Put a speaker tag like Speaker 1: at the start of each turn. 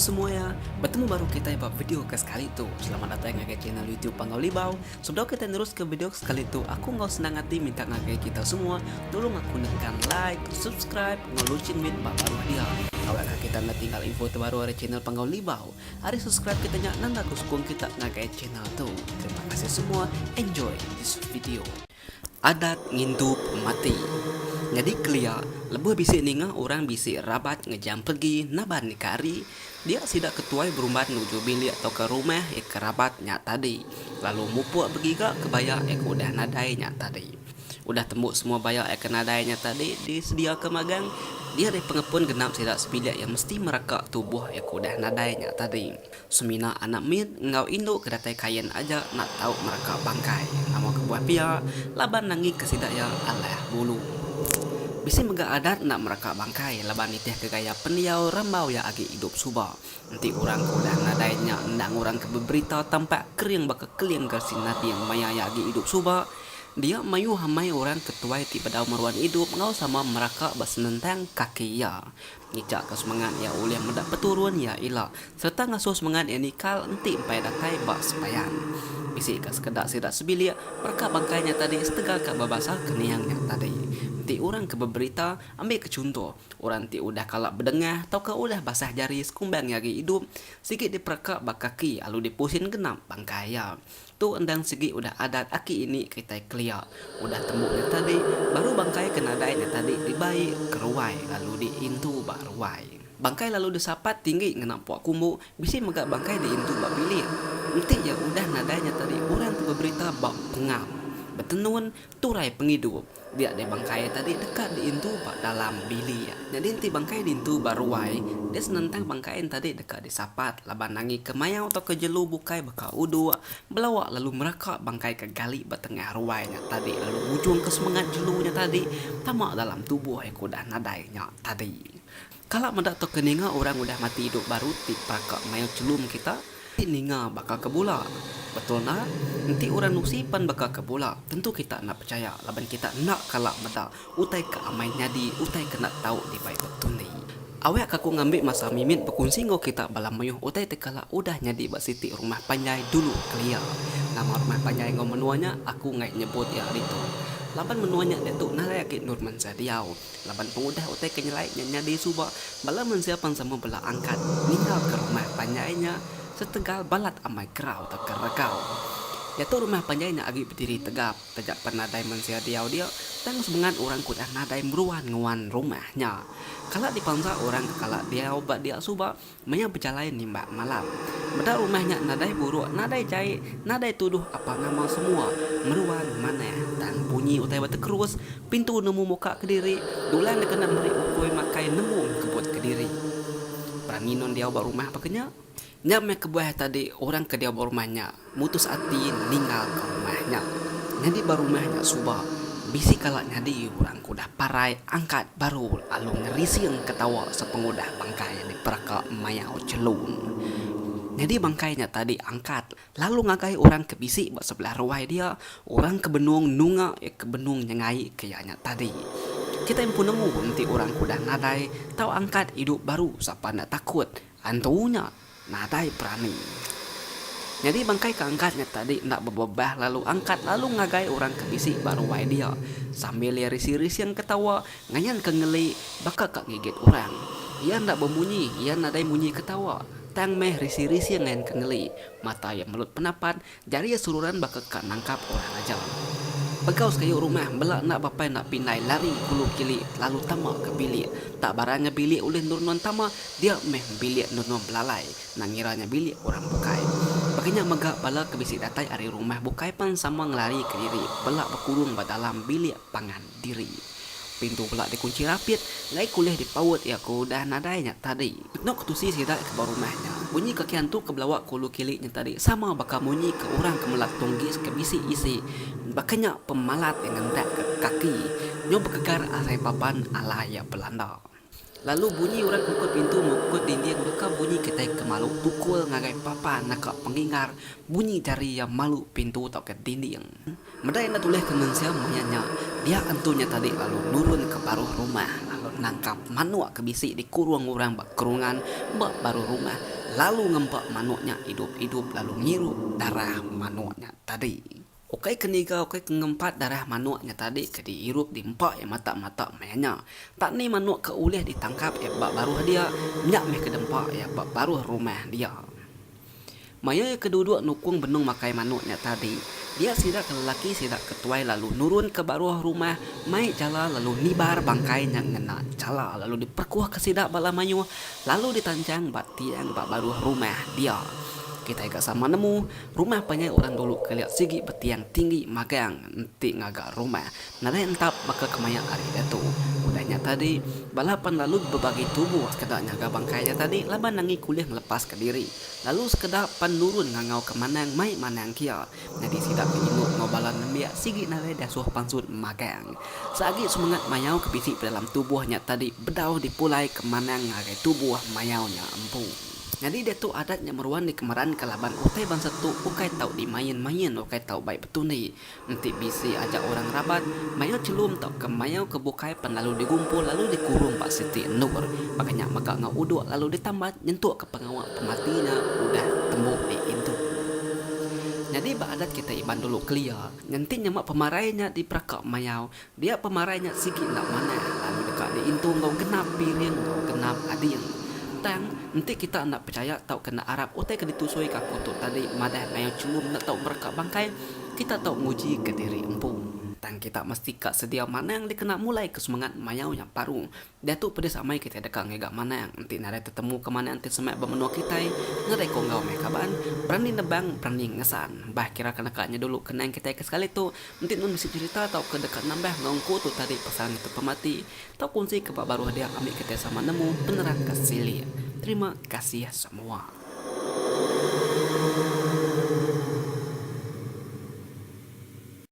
Speaker 1: semua ya, bertemu baru kita buat video ke sekali tu. Selamat datang ke channel YouTube Panggau Libau. Sebelum kita terus ke video sekali tu, aku ngau senang hati minta ngagai kita semua tolong aku nekan like, subscribe, ngeluncin min baru dia. Awak kita nak tinggal info terbaru dari channel Panggau Libau. Hari subscribe kita nyak nanda aku sukung kita ngagai channel tu. Terima kasih semua. Enjoy this video. Adat ngintup mati. Jadi kelia, lebih bisik ninga orang bisik rabat ngejam pergi naban nikari. Dia sidak ketuai berumbat menuju bilik atau ke rumah kerabatnya tadi. Lalu mupuk pergi ke bayar udah nadainya tadi. Udah tembuk semua bayar nadainya tadi disedia ke magang. Dia dari pengepun genap sidak sebilik yang mesti merekak tubuh udah nadainya tadi. Semina anak mit ngau induk kedatai kain aja nak tahu merekak bangkai. Nama kebuah pia laban nangi kesidak ya alah bulu. Bisi mega adat nak merekak bangkai laban itih ke gaya pendiau rambau ya agi hidup suba. Nanti orang udah nadainya ndang orang ke berita tampak kering baka keliang garsinati yang maya ya agi hidup suba. Dia mayu hamai orang ketuai ti pada meruan hidup ngau sama merekak basenentang kaki ya. Ngicak ke semangat ya oleh mendak peturun ya ila. Serta ngasuh semangat yang nikal enti empai datai bak sepayan. Bisi ke sekedak sidak sebilik merekak bangkainya tadi setegal ke babasa keniangnya tadi. Ti orang ke berberita ambil ke contoh orang ti udah kalak berdengah atau ke udah basah jari sekumbang lagi hidup sikit diperekak bak kaki lalu dipusin genap bangkaya tu endang segi udah adat aki ini kita kelia udah tembuknya tadi baru bangkai kena dainya tadi dibaik keruai lalu diintu bak ruai bangkai lalu disapat tinggi ngena puak kumbu bisi megak bangkai diintu bak bilik nanti ya udah nadanya tadi orang tu berberita bak pengam bertenun turai penghidup dia ada bangkai tadi dekat diintu pak dalam bilik jadi inti bangkai diintu baruai dia senentang bangkai tadi dekat disapat laban nangi ke mayau atau ke jelu bukai baka udu belawak lalu merekak bangkai ke gali betengah ruainya tadi lalu ujung ke semangat jelunya tadi tamak dalam tubuh kuda nadainya tadi kalau mendak to keninga orang udah mati hidup baru ti prakak mayau celum kita ninga bakal kebula. Betul nak? Nanti orang nusipan bakal kebula. Tentu kita nak percaya. Laban kita nak kalak meda. Utai ke amai nyadi. Utai ke nak tahu di baik betul ni. Awak aku ngambil masa mimit berkunci ngau kita balam mayuh. Utai tekala udah nyadi bak siti rumah panjai dulu kelia. Nama rumah panjai ngau menuanya aku ngai nyebut ya itu. Laban menuanya Datuk Narayakit Nurman Sadiau. Laban pengudah utai kenyelai nyadi subak. Balam mensiapan sama belah angkat. Ninggal ke rumah panjainya. Setegal balat amai kerau atau kerekau. Jatuh rumah panjainya agi berdiri tegap. Tajak penadai mensia diau dia. Dan semangat orang kuda nadai meruan nguan rumahnya. Kalau dipangsa orang kalau dia obat dia subak. Maya berjalan nimbak malam. Beda rumahnya nadai buruk. Nadai cair. Nadai tuduh apa nama semua. Meruan mana. Dan bunyi utai bata kerus. Pintu nemu muka ke diri. Dulan dia kena beri ukui makai nemu kebut ke diri. Beraninon dia obat rumah pakenya. Nyamai kebuah tadi orang ke dia rumahnya mutus hati ninggal ke rumahnya. Jadi baru rumahnya subah. Bisi kalak nyadi orang kuda parai angkat baru lalu ngerisi yang ketawa sepengudah bangkai di perakak mayau celun. Jadi bangkainya tadi angkat lalu ngakai orang ke bisi buat sebelah ruai dia orang ke benung nunga ke benung nyengai kayaknya tadi. Kita pun nemu nanti orang kuda nadai tahu angkat hidup baru siapa nak takut antunya nadai berani. Jadi bangkai keangkatnya tadi nak berbebah lalu angkat lalu ngagai orang ke bisi baru wae dia sambil dia risi-risi yang ketawa nganyan ke ngeli bakal kak gigit orang. Ia nak berbunyi, ia nadai bunyi ketawa. Tang meh risi-risi yang ngan ke ngeli mata yang melut penapat jari sururan bakal kak nangkap orang aja. Pegau sekaya rumah belak nak bapai nak pinai lari kulu kili lalu tamak ke bilik. Tak barangnya bilik oleh nurnon tama dia meh bilik nurnon belalai. Nangiranya bilik orang bukai. Baginya megak bala ke bisik datai ari rumah bukai pan sama ngelari ke diri. Belak berkurung dalam bilik pangan diri. Pintu belak dikunci rapit, lai kuliah dipaut ya kudah nadainya tadi. Nok tusi sidak ke bawah rumahnya. Bunyi kakian tu ke belawak kulu kiliknya tadi. Sama bakal bunyi ke orang ke melat tunggis ke bisi isi. Bakanya pemalat yang ngendak ke kaki. Nyo berkegar asai papan ala ya Belanda. Lalu bunyi orang kukut pintu mukut dinding buka bunyi kita ke malu tukul ngagai papan nak pengingar bunyi dari yang malu pintu tak ke dinding. Medai nak tulis ke mensia monyanya dia antunya tadi lalu nurun ke paruh rumah lalu nangkap manuk kebisi dikurung orang berkerungan baru rumah, lalu ngempak manuknya hidup-hidup lalu ngirup darah manuknya tadi. Okai keniga okai kengempat darah manuknya tadi ke dihirup dimpak mata-mata mainnya. Tak ni manuk ke ulih ditangkap baru dia nyak meh ke dempak baru rumah dia. Maya kedua nukung benung makai manuknya tadi. Dia sidak ke lelaki sidak ke tuai lalu nurun ke bawah rumah, mai jala lalu nibar bangkainya ngena jala lalu diperkuah ke sidak bala mayu lalu ditancang batiang baru rumah dia. Kita agak sama nemu rumah banyak orang dulu kelihat sigi betiang tinggi magang nanti ngagak rumah nada entap bakal kemaya hari itu udahnya tadi balapan lalu berbagi tubuh sekedar nyaga bangkainya tadi laban nangi kuliah ngelepas ke diri lalu sekedar panurun ngangau ke manang mai manang kia jadi sidak inuk ngobalan nembia sigi nare dasuh pansut magang sagi semangat mayau kebisi dalam tubuhnya tadi bedau dipulai ke manang ngagai tubuh mayaunya empung. Jadi dia tu adatnya meruan di kemaran kelaban utai bangsa tu ukai tau di main-main ukai tau baik betul ni nanti bisi ajak orang rabat mayau celum tau ke mayau ke bukai pan lalu digumpul lalu dikurung Pak Siti Nur makanya maka ngau uduk lalu ditambat nyentuk ke pengawal pematinya udah tembuk di itu. Jadi adat kita iban dulu clear nanti nyemak pemarainya di perakak mayau dia pemarainya sikit nak mana lalu dekat di itu ngau genap piring ngau genap ading nanti kita nak percaya tahu kena Arab utai ke ditusui kaku tu tadi madah mayu celum nak tahu berkat bangkai kita tahu muji ke diri empung dan kita mesti kak sedia mana yang dikena mulai ke semangat mayau yang paru dia tu pada samai kita dekat ngegak mana yang nanti nare tetemu ke mana nanti semak bermenua kita nare konggau mekaban berani nebang berani ngesan bah kira kena kaknya dulu kena yang kita ke sekali tu nanti nun mesti cerita tahu ke dekat nambah ngongku tu tadi pesan itu pemati tahu kunci ke baru dia ambil kita sama nemu beneran kasih. Terima kasih semua.